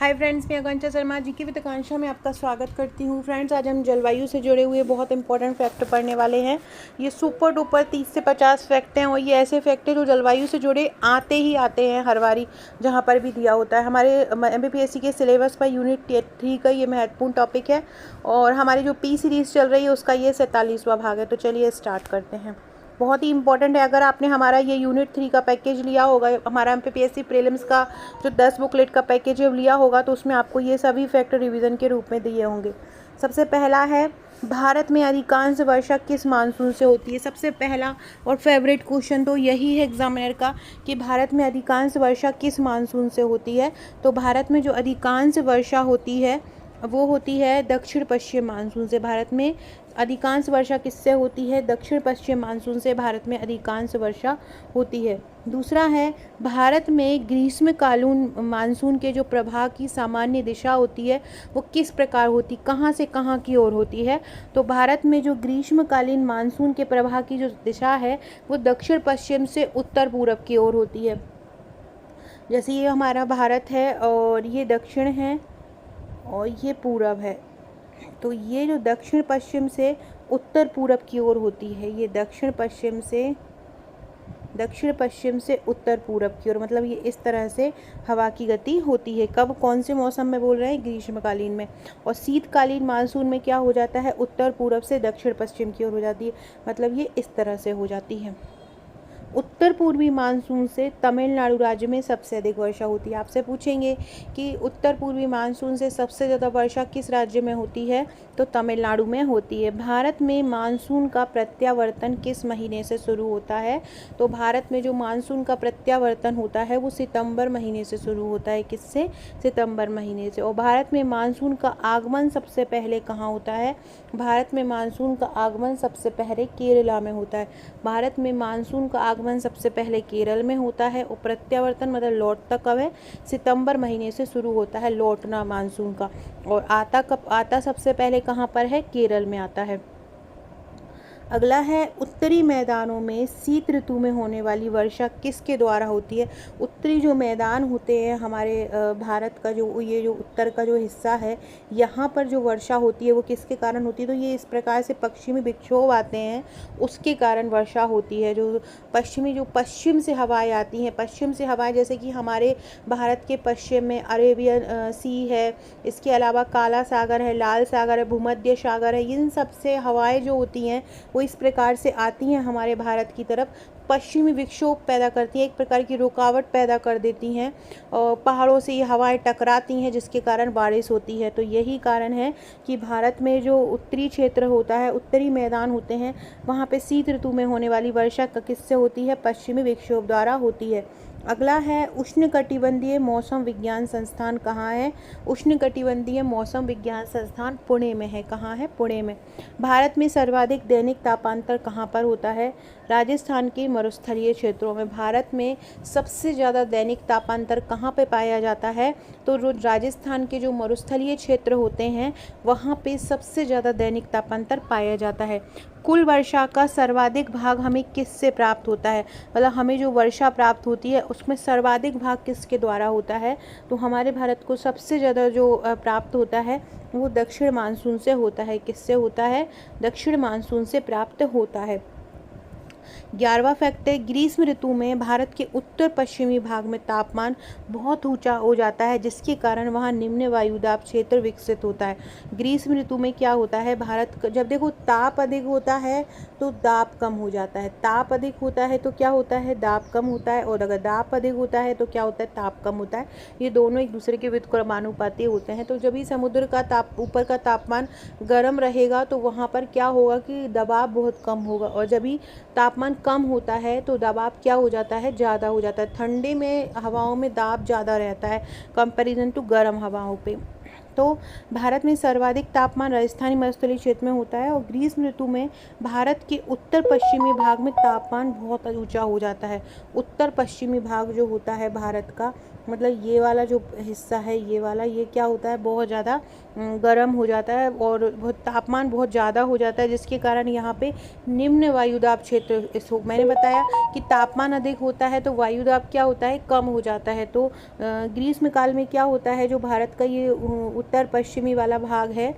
Hi friends, मैं आकांक्षा शर्मा जी की with आकांक्षा में आपका स्वागत करती हूँ। फ्रेंड्स, आज हम जलवायु से जुड़े हुए बहुत इंपॉर्टेंट फैक्ट पढ़ने वाले हैं। ये सुपर डुपर 30 से 50 फैक्ट हैं और ये ऐसे फैक्ट हैं जो जलवायु से जुड़े आते ही आते हैं हर बारी जहाँ पर भी दिया होता है। हमारे MPPSC के सिलेबस पर यूनिट 3 का ये महत्वपूर्ण टॉपिक है और हमारी जो P सीरीज़ चल रही है उसका ये 47वां भाग है। तो चलिए स्टार्ट करते हैं। बहुत ही इंपॉर्टेंट है। अगर आपने हमारा ये यूनिट 3 का पैकेज लिया होगा, हमारा MPPSC प्रीलिम्स का जो 10 बुकलेट का पैकेज लिया होगा, तो उसमें आपको ये सभी फैक्ट रिवीजन के रूप में दिए होंगे। सबसे पहला है, भारत में अधिकांश वर्षा किस मानसून से होती है। सबसे पहला और फेवरेट क्वेश्चन तो यही है एग्जामिनर का कि भारत में अधिकांश वर्षा किस मानसून से होती है। तो भारत में जो अधिकांश वर्षा होती है वो होती है दक्षिण पश्चिम मानसून से। भारत में अधिकांश वर्षा किससे होती है? दक्षिण पश्चिम मानसून से भारत में अधिकांश वर्षा होती है। दूसरा है, भारत में ग्रीष्मकालीन मानसून के जो प्रवाह की सामान्य दिशा होती है वो किस प्रकार होती, कहाँ से कहाँ की ओर होती है। तो भारत में जो ग्रीष्मकालीन मानसून के प्रवाह की जो दिशा है वो दक्षिण पश्चिम से उत्तर पूरब की ओर होती है। जैसे ये हमारा भारत है और ये दक्षिण है और ये पूरब है, तो ये जो दक्षिण पश्चिम से उत्तर पूरब की ओर होती है, ये दक्षिण पश्चिम से उत्तर पूरब की ओर, मतलब ये इस तरह से हवा की गति होती है। कब, कौन से मौसम में बोल रहे हैं? ग्रीष्मकालीन में। और शीतकालीन मानसून में क्या हो जाता है? उत्तर पूरब से दक्षिण पश्चिम की ओर हो जाती है, मतलब ये इस तरह से हो जाती है। उत्तर पूर्वी मानसून से तमिलनाडु राज्य में सबसे अधिक वर्षा होती है। आपसे पूछेंगे कि उत्तर पूर्वी मानसून से सबसे ज़्यादा वर्षा किस राज्य में होती है? तो तमिलनाडु में होती है। भारत में मानसून का प्रत्यावर्तन किस महीने से शुरू होता है? तो भारत में जो मानसून का प्रत्यावर्तन होता है वो सितंबर महीने से शुरू होता है। किससे? सितंबर महीने से। और भारत में मानसून का आगमन सबसे पहले कहाँ होता है? भारत में मानसून का आगमन सबसे पहले केरला में होता है। भारत में मानसून का आगमन सबसे पहले केरल में होता है और प्रत्यावर्तन मतलब लौटता कब है? सितंबर महीने से शुरू होता है लौटना मानसून का। और आता सबसे पहले कहाँ पर है? केरल में आता है। अगला है, उत्तरी मैदानों में शीत ऋतु में होने वाली वर्षा किसके द्वारा होती है? उत्तरी जो मैदान होते हैं हमारे भारत का, जो ये जो उत्तर का जो हिस्सा है, यहाँ पर जो वर्षा होती है वो किसके कारण होती है? तो ये इस प्रकार से पश्चिमी विक्षोभ आते हैं उसके कारण वर्षा होती है। जो पश्चिम से हवाएं आती हैं, पश्चिम से हवाएं, जैसे कि हमारे भारत के पश्चिम में अरेबियन सी है, इसके अलावा काला सागर है, लाल सागर है, भूमध्य सागर है, इन सब से हवाएं जो होती हैं वो इस प्रकार से आती हैं हमारे भारत की तरफ, पश्चिमी विक्षोभ पैदा करती हैं, एक प्रकार की रुकावट पैदा कर देती हैं और पहाड़ों से ये हवाएं टकराती हैं जिसके कारण बारिश होती है। तो यही कारण है कि भारत में जो उत्तरी क्षेत्र होता है, उत्तरी मैदान होते हैं, वहाँ पे शीत ऋतु में होने वाली वर्षा किससे होती है? पश्चिमी विक्षोभ द्वारा होती है। अगला है, उष्णकटिबंधीय मौसम विज्ञान संस्थान कहाँ है? उष्णकटिबंधीय मौसम विज्ञान संस्थान पुणे में है। कहाँ है? पुणे में। भारत में सर्वाधिक दैनिक तापांतर कहाँ पर होता है? राजस्थान के मरुस्थलीय क्षेत्रों में। भारत में सबसे ज़्यादा दैनिक तापांतर कहाँ पे पाया जाता है? तो राजस्थान के जो मरुस्थलीय क्षेत्र होते हैं वहाँ पे सबसे ज़्यादा दैनिक तापांतर पाया जाता है। कुल वर्षा का सर्वाधिक भाग हमें किससे प्राप्त होता है? मतलब हमें जो वर्षा प्राप्त होती है उसमें सर्वाधिक भाग किसके द्वारा होता है? तो हमारे भारत को सबसे ज़्यादा जो प्राप्त होता है वो दक्षिण मानसून से होता है। किससे होता है? दक्षिण मानसून से प्राप्त होता है। 11वां फैक्ट है, ग्रीष्म ऋतु में भारत के उत्तर पश्चिमी भाग में तापमान बहुत ऊंचा हो जाता है जिसके कारण वहाँ निम्न वायुदाब क्षेत्र विकसित होता है। ग्रीष्म ऋतु में क्या होता है? जब देखो ताप अधिक होता है तो दाब कम हो जाता है, ताप अधिक होता है तो क्या होता है? दाब कम होता है, और अगर दाब अधिक होता है तो क्या होता है? ताप कम होता है। ये दोनों एक दूसरे के व्युत्क्रमानुपाती होते हैं। तो जब भी समुद्र का ऊपर का तापमान गर्म रहेगा तो वहाँ पर क्या होगा कि दबाव बहुत कम होगा, और जब भी तापमान कम होता है तो दबाव क्या हो जाता है? ज़्यादा हो जाता है। ठंडे में हवाओं में दाब ज़्यादा रहता है कंपैरिजन टू गर्म हवाओं पे। तो भारत में सर्वाधिक तापमान राजस्थानी मरुस्थलीय क्षेत्र में होता है और ग्रीष्म ऋतु में भारत के उत्तर पश्चिमी भाग में तापमान बहुत ऊंचा हो जाता है। उत्तर पश्चिमी भाग जो होता है भारत का, मतलब ये वाला जो हिस्सा है, ये वाला, ये क्या होता है, बहुत ज़्यादा गर्म हो जाता है और तापमान बहुत ज़्यादा हो जाता है, जिसके कारण यहाँ पे निम्न वायुदाब क्षेत्र, मैंने बताया कि तापमान अधिक होता है तो वायुदाब क्या होता है, कम हो जाता है। तो ग्रीष्म काल में क्या होता है, जो भारत का ये उत्तर पश्चिमी वाला भाग है,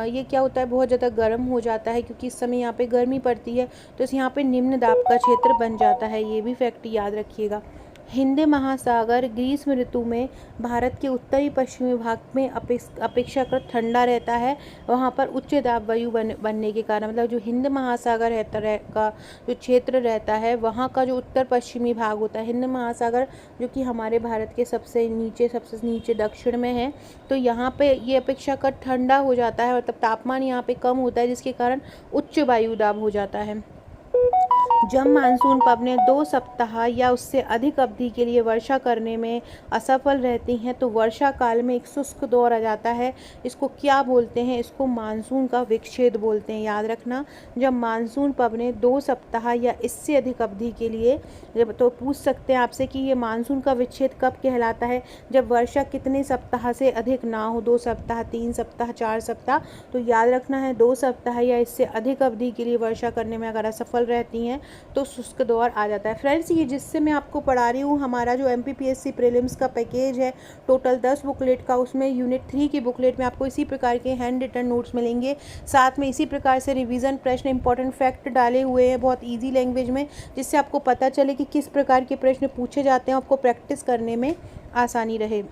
ये क्या होता है, बहुत ज़्यादा गर्म हो जाता है, क्योंकि इस समय यहाँ पे गर्मी पड़ती है, तो इस यहाँ पे निम्न दाब का क्षेत्र बन जाता है। ये भी फैक्ट याद रखिएगा। हिंद महासागर ग्रीष्म ऋतु में भारत के उत्तरी पश्चिमी भाग में अपेक्षाकृत ठंडा रहता है। वहाँ पर उच्च दाब वायु बनने के कारण, मतलब जो हिंद महासागर का जो क्षेत्र रहता है, वहाँ का जो उत्तर पश्चिमी भाग होता है, हिंद महासागर जो कि हमारे भारत के सबसे नीचे दक्षिण में है, तो यहाँ पे ये अपेक्षाकृत ठंडा हो जाता है, मतलब तापमान यहाँ पे कम होता है, जिसके कारण उच्च वायु दाब हो जाता है। जब मानसून पवनें 2 सप्ताह या उससे अधिक अवधि के लिए वर्षा करने में असफल रहती हैं तो वर्षा काल में एक शुष्क दौर आ जाता है। इसको क्या बोलते हैं, इसको मानसून का विच्छेद बोलते हैं, याद रखना। जब मानसून पवनें 2 सप्ताह या इससे अधिक अवधि के लिए, जब तो पूछ सकते हैं आपसे कि ये मानसून का विच्छेद कब कहलाता है, जब वर्षा कितने सप्ताह से अधिक ना हो, 2 सप्ताह, 3 सप्ताह, 4 सप्ताह, तो याद रखना है 2 सप्ताह या इससे अधिक अवधि के लिए वर्षा करने में अगर असफल रहती हैं तो शुष्क दौर आ जाता है। फ्रेंड्स, ये जिससे मैं आपको पढ़ा रही हूँ, हमारा जो MPPSC प्रीलिम्स का पैकेज है, टोटल 10 बुकलेट का, उसमें यूनिट 3 की बुकलेट में आपको इसी प्रकार के हैंड रिटन नोट्स मिलेंगे। साथ में इसी प्रकार से रिवीजन प्रश्न, इंपॉर्टेंट फैक्ट डाले हुए हैं बहुत ईजी लैंग्वेज में, जिससे आपको पता चले कि किस प्रकार के प्रश्न पूछे जाते हैं, आपको प्रैक्टिस करने में आसानी रहे।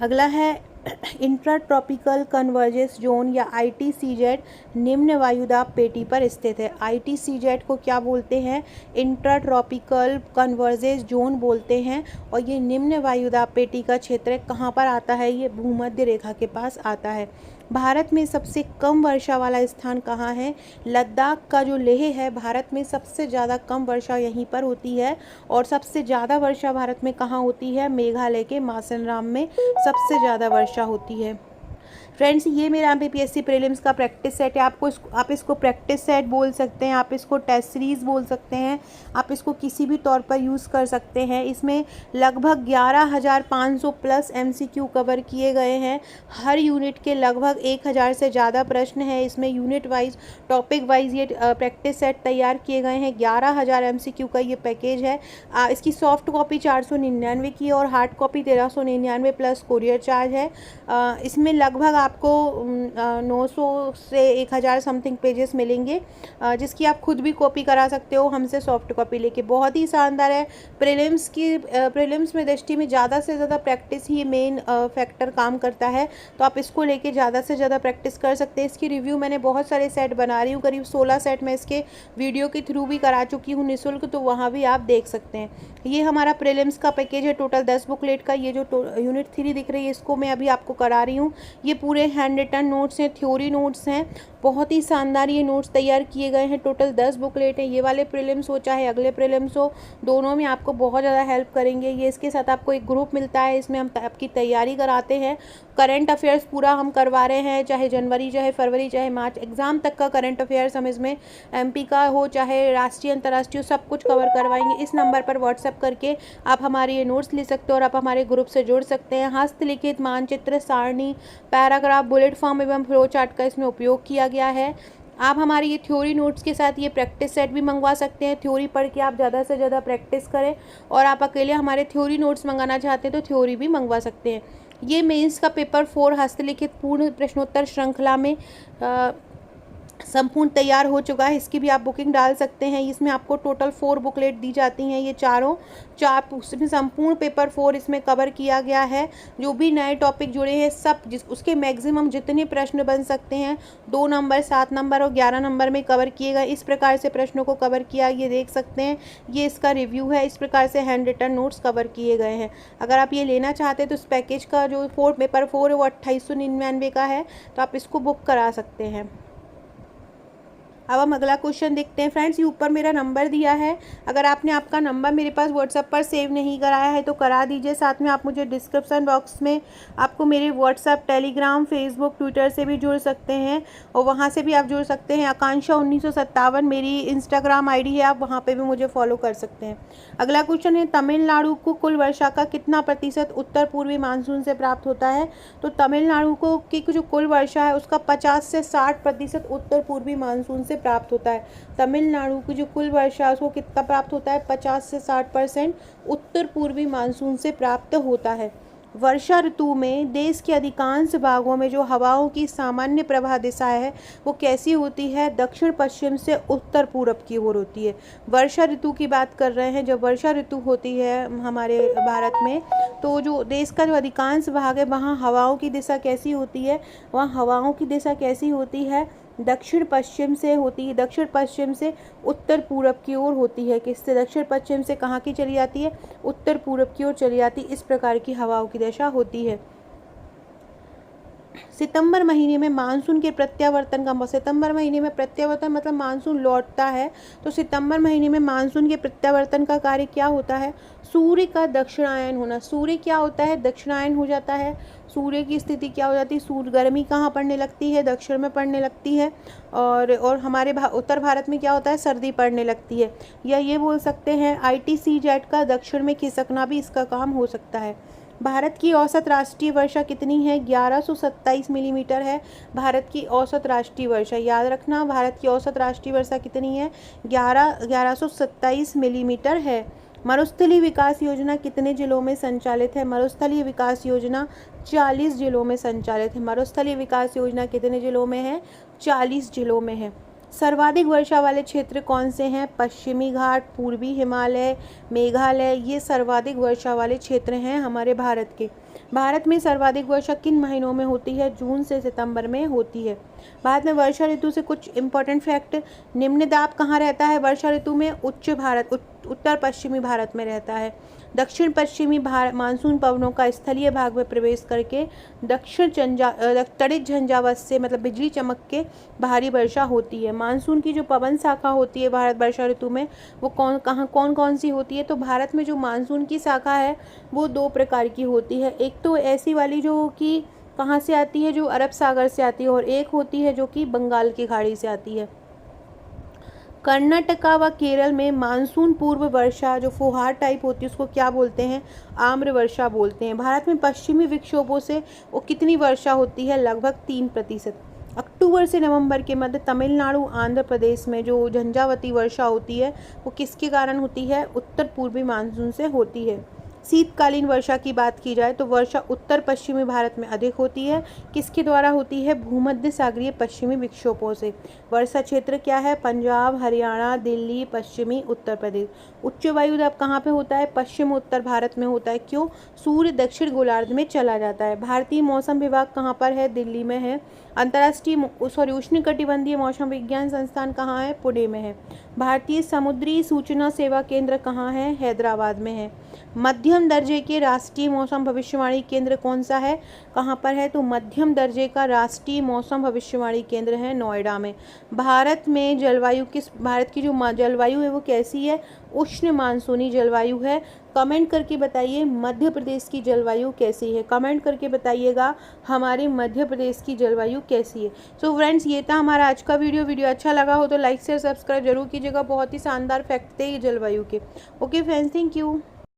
अगला है इंट्रा ट्रॉपिकल कन्वर्जेंस जोन या ITCZ निम्न वायुदाब पेटी पर स्थित है। ITCZ को क्या बोलते हैं, इंट्रा ट्रॉपिकल कन्वर्जेंस जोन बोलते हैं, और ये निम्न वायुदाब पेटी का क्षेत्र कहाँ पर आता है, ये भूमध्य रेखा के पास आता है। भारत में सबसे कम वर्षा वाला स्थान कहाँ है, लद्दाख का जो लेह है, भारत में सबसे ज़्यादा कम वर्षा यहीं पर होती है, और सबसे ज़्यादा वर्षा भारत में कहाँ होती है, मेघालय के मासनराम में सबसे ज़्यादा वर्षा होती है। फ्रेंड्स, ये मेरा MPPSC प्रीलिम्स का प्रैक्टिस सेट है। आप इसको प्रैक्टिस सेट बोल सकते हैं, आप इसको टेस्ट सीरीज़ बोल सकते हैं, आप इसको किसी भी तौर पर यूज़ कर सकते हैं। इसमें लगभग 11,500 प्लस MCQ कवर किए गए हैं। हर यूनिट के लगभग 1,000 से ज़्यादा प्रश्न हैं। इसमें यूनिट वाइज, टॉपिक वाइज ये प्रैक्टिस सेट तैयार किए गए हैं। 11,000 MCQ का ये पैकेज है। इसकी सॉफ्ट कॉपी 499 की और hard copy 1399 plus courier charge है। इसमें लगभग आपको 900 से 1,000 समथिंग पेजेस मिलेंगे, जिसकी आप खुद भी कॉपी करा सकते हो हमसे सॉफ्ट कॉपी लेके। बहुत ही शानदार है। प्रीलिम्स में दृष्टि में ज़्यादा से ज़्यादा प्रैक्टिस ही मेन फैक्टर काम करता है, तो आप इसको लेके ज़्यादा से ज़्यादा प्रैक्टिस कर सकते हैं। इसकी रिव्यू मैंने बहुत सारे सेट बना रही हूँ, करीब 16 सेट मैं इसके वीडियो के थ्रू भी करा चुकी हूँ निःशुल्क, तो वहाँ भी आप देख सकते हैं। ये हमारा प्रीलिम्स का पैकेज है, टोटल 10 बुकलेट का। ये जो यूनिट 3 दिख रही है, इसको मैं अभी आपको करा रही हूँ। ये पूरे हैंड रिटन नोट्स हैं, थ्योरी नोट्स हैं, बहुत ही शानदार ये नोट्स तैयार किए गए हैं। टोटल 10 बुकलेट हैं। ये वाले प्रीलिम्स हो चाहे अगले प्रीलिम्स हो, दोनों में आपको बहुत ज़्यादा हेल्प करेंगे। ये इसके साथ आपको एक ग्रुप मिलता है, इसमें हम आपकी तैयारी कराते हैं। करंट अफेयर्स पूरा हम करवा रहे हैं, चाहे जनवरी, चाहे फरवरी, चाहे मार्च एग्ज़ाम तक का करंट अफेयर्स हम इसमें MP का हो चाहे राष्ट्रीय अंतर्राष्ट्रीय, सब कुछ कवर करवाएंगे। इस नंबर पर व्हाट्सएप करके आप हमारे ये नोट्स ले सकते हो और आप हमारे ग्रुप से जुड़ सकते हैं। हस्तलिखित मानचित्र, सारणी, पैराग्राफ, बुलेट फॉर्म एवं फ्लो चार्ट का इसमें उपयोग किया गया है। आप हमारी ये थ्योरी नोट्स के साथ ये प्रैक्टिस सेट भी मंगवा सकते हैं। थ्योरी पढ़ के आप ज़्यादा से ज़्यादा प्रैक्टिस करें, और आप अकेले हमारे थ्योरी नोट्स मंगाना चाहते हैं तो थ्योरी भी मंगवा सकते हैं। ये मेंस का पेपर 4 हस्तलिखित पूर्ण प्रश्नोत्तर श्रृंखला में संपूर्ण तैयार हो चुका है। इसकी भी आप बुकिंग डाल सकते हैं। इसमें आपको टोटल 4 बुकलेट दी जाती हैं। ये चार उसमें संपूर्ण पेपर 4 इसमें कवर किया गया है। जो भी नए टॉपिक जुड़े हैं सब, उसके मैक्सिमम जितने प्रश्न बन सकते हैं 2 नंबर, 7 नंबर और 11 नंबर में कवर किए गए। इस प्रकार से प्रश्नों को कवर किया, ये देख सकते हैं। ये इसका रिव्यू है। इस प्रकार से हैंड रिटन नोट्स कवर किए गए हैं। अगर आप ये लेना चाहते हैं तो इस पैकेज का जो पेपर 4 है वो 2899 का है, तो आप इसको बुक करा सकते हैं। अब हम अगला क्वेश्चन देखते हैं फ्रेंड्स। ये ऊपर मेरा नंबर दिया है, अगर आपने आपका नंबर मेरे पास व्हाट्सएप पर सेव नहीं कराया है तो करा दीजिए। साथ में आप मुझे डिस्क्रिप्शन बॉक्स में आपको मेरे व्हाट्सएप, टेलीग्राम, फेसबुक, ट्विटर से भी जुड़ सकते हैं और वहाँ से भी आप जुड़ सकते हैं। आकांक्षा 1957 मेरी इंस्टाग्राम ID है, आप वहाँ पर भी मुझे फॉलो कर सकते हैं। अगला क्वेश्चन है, तमिलनाडु को कुल वर्षा का कितना प्रतिशत उत्तर पूर्वी मानसून से प्राप्त होता है? तो तमिलनाडु को की जो कुल वर्षा है उसका 50 से 60% उत्तर पूर्वी मानसून से प्राप्त होता है। तमिलनाडु की जो कुल वर्षा है उसको कितना प्राप्त होता है? 50 से 60% उत्तर पूर्वी मानसून से प्राप्त होता है। वर्षा ऋतु में देश के अधिकांश भागों में जो हवाओं की सामान्य प्रवाह दिशा है वो कैसी होती है? दक्षिण पश्चिम से उत्तर पूरब की ओर होती है। वर्षा ऋतु की बात कर रहे हैं, जब वर्षा ऋतु होती है हमारे भारत में तो जो देश का जो अधिकांश भाग है वहाँ हवाओं की दिशा कैसी होती है? वहाँ हवाओं की दिशा कैसी होती है? दक्षिण पश्चिम से होती है, दक्षिण पश्चिम से उत्तर पूरब की ओर होती है। किससे? दक्षिण पश्चिम से कहाँ की चली जाती है? उत्तर पूरब की ओर चली जाती है। इस प्रकार की हवाओं की दिशा होती है। सितंबर महीने में मानसून के प्रत्यावर्तन का, सितंबर महीने में प्रत्यावर्तन मतलब मानसून लौटता है, तो सितंबर महीने में मानसून के प्रत्यावर्तन का कार्य क्या होता है? सूर्य का दक्षिणायन होना। सूर्य क्या होता है? दक्षिणायन हो जाता है। सूर्य की स्थिति क्या हो जाती है? सूर्य गर्मी कहाँ पड़ने लगती है? दक्षिण में पड़ने लगती है। और हमारे उत्तर भारत में क्या होता है? सर्दी पड़ने लगती है। या ये बोल सकते हैं ITCZ का दक्षिण में खिसकना भी इसका काम हो सकता है। भारत की औसत राष्ट्रीय वर्षा कितनी है? 1127 मिलीमीटर है भारत की औसत राष्ट्रीय वर्षा। याद रखना, भारत की औसत राष्ट्रीय वर्षा कितनी है? 1127 मिलीमीटर है। मरुस्थलीय विकास योजना कितने जिलों में संचालित है? मरुस्थलीय विकास योजना 40 जिलों में संचालित है। मरुस्थलीय विकास योजना कितने जिलों में है? 40 जिलों में है। सर्वाधिक वर्षा वाले क्षेत्र कौन से हैं? पश्चिमी घाट, पूर्वी हिमालय, मेघालय, ये सर्वाधिक वर्षा वाले क्षेत्र हैं हमारे भारत के। भारत में सर्वाधिक वर्षा किन महीनों में होती है? जून से सितंबर में होती है। भारत में वर्षा ऋतु से कुछ इंपॉर्टेंट फैक्ट। निम्न दाब कहाँ रहता है वर्षा ऋतु में? उत्तर पश्चिमी भारत में रहता है। दक्षिण पश्चिमी मानसून पवनों का स्थलीय भाग में प्रवेश करके दक्षिण तड़ित झंझावात से मतलब बिजली चमक के भारी वर्षा होती है। मानसून की जो पवन शाखा होती है भारत वर्षा ऋतु में वो कौन कौन सी होती है? तो भारत में जो मानसून की शाखा है वो 2 प्रकार की होती है। एक तो ऐसी वाली जो कि कहाँ से आती है? जो अरब सागर से आती है, और एक होती है जो कि बंगाल की खाड़ी से आती है। कर्नाटका व केरल में मानसून पूर्व वर्षा जो फुहार टाइप होती है उसको क्या बोलते हैं? आम्र वर्षा बोलते हैं। भारत में पश्चिमी विक्षोभों से वो कितनी वर्षा होती है? लगभग 3%। अक्टूबर से नवंबर के मध्य तमिलनाडु, आंध्र प्रदेश में जो झंझावती वर्षा होती है वो किसके कारण होती है? उत्तर पूर्वी मानसून से होती है। शीतकालीन वर्षा की बात की जाए तो वर्षा उत्तर पश्चिमी भारत में अधिक होती है। किसके द्वारा होती है? भूमध्य सागरीय पश्चिमी विक्षोभों से। वर्षा क्षेत्र क्या है? पंजाब, हरियाणा, दिल्ली, पश्चिमी उत्तर प्रदेश। उच्च वायु दाब कहाँ पे होता है? पश्चिम उत्तर भारत में होता है। क्यों? सूर्य दक्षिण गोलार्ध में चला जाता है। भारतीय मौसम विभाग कहाँ पर है? दिल्ली में है। उष्णकटिबंधीय मौसम विज्ञान संस्थान कहाँ है? पुणे में है। भारतीय समुद्री सूचना सेवा केंद्र कहाँ है? हैदराबाद में है। मध्यम दर्जे के राष्ट्रीय मौसम भविष्यवाणी केंद्र कौन सा है? कहाँ पर है? तो मध्यम दर्जे का राष्ट्रीय मौसम भविष्यवाणी केंद्र है नोएडा में। भारत में जलवायु भारत की जो जलवायु है वो कैसी है? उष्ण मानसूनी जलवायु है। कमेंट करके बताइए मध्य प्रदेश की जलवायु कैसी है। कमेंट करके बताइएगा हमारे मध्य प्रदेश की जलवायु कैसी है। सो फ्रेंड्स, ये था हमारा आज का वीडियो अच्छा लगा हो तो लाइक शेयर सब्सक्राइब जरूर कीजिएगा। बहुत ही शानदार फैक्ट थे ये जलवायु के। Okay friends, thank you.